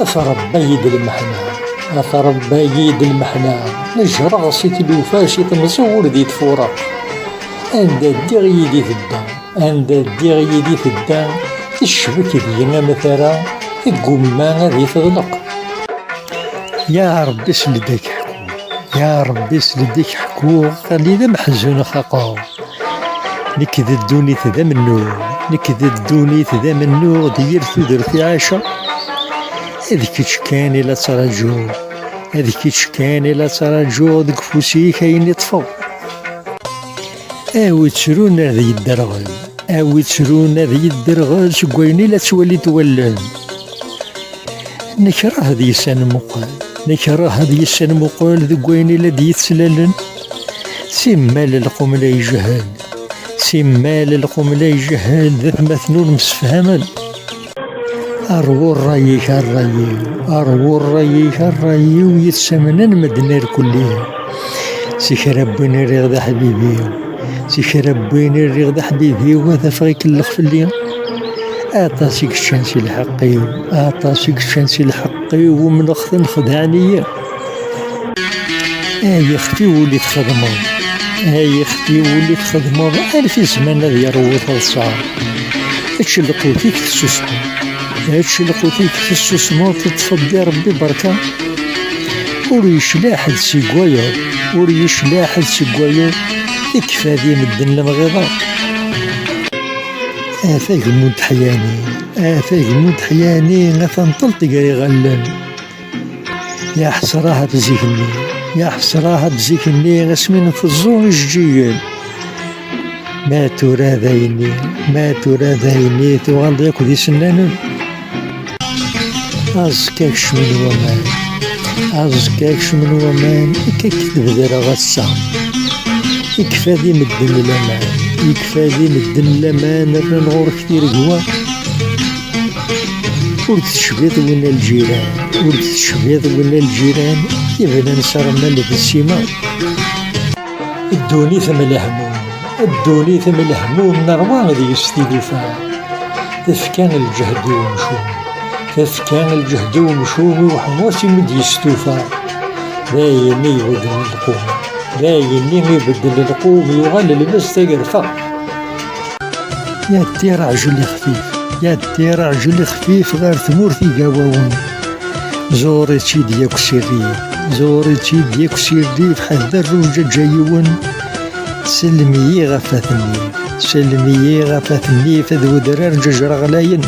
أثربى يد المحنة أثربى يد المحنة نجرى سيتي الوفاسي تمزور دي تفورق عند دير يدي في الدار عند دير يدي في الدار الشبك ديالنا مثلا القمة غادي تغلق. يا ربي سلدك حكو يا ربي سلدك حكو خلينا محزون خاقو نكذ الدوني ذا منو نكذ الدوني ذا منو دير ثدر عاشا هذيك تشكاني لا تراجو هذيك تشكاني لا تراجو ديك فوسي كاين يطفو اوي تسرون ذي الدرغل اوي تسرون ذي الدرغل سكويني لا تولي تولن نكره هذي السن مقال نكره هذي السن مقال ذكويني لا ديتسللن سمال القوم لا يجهل سمال القوم لا يجهل ذات مثنون مسفهما أروو الرأيك الرأي أروو الرأيك الرأي ويتسمنن مدنار كلها سيكربين الرغد حبيبي سيكربين الرغد حبيبي وهذا فغيك اللخفلي أعطاسيك الشانسي الحقي أعطاسيك الشانسي الحقي ومن أخذ خدعني يا اختي ولي تخدمو يا اختي ولي تخدمو ألف زمان هذا يروض الصعب تشلقو فيك تسوسمو تشلقو فيك تسوسمو تتفضي ربي بركة وريش لاحد سيقوايا وريش لاحد سيقوايا يكفى ذي مدن المغيضة آفاق الموت حياني آفاق الموت حياني غتنطلط قري غلان يا حسراها بزيكني يا حسراها بزيكني غسمين في الزون الجيال ما ترى ذايني ما ترى ذايني تغال ياكو ذي سنان أزكاكش من ومان أزكاكش من ومان كيكذب ذرا غسا يكفى ذي مدن الأمان يكفى ذي مدن الأمان رن غور كثير قوا ورتشبيض وين الجيران ورتشبيض وين الجيران يبدا نصرنا لذي السيما الدوني ثم الهموم الدوني ثم الهموم نروى غادي يستيدفا تفكان الجهد ومشوم تفكان الجهد ومشوم وحموسي مد يستوفا دايني يبدل القوم دايني يبدل القوم يغال لبس تقرفا يا دير عجل خفيف يا دير عجل خفيف غير ثمورتي قواون زوري تشيديك سيري زوري تشيديك سيري فحال الروجة جايون سلمي غفاثني سلمي غفاثني فذو درار ججر غلاين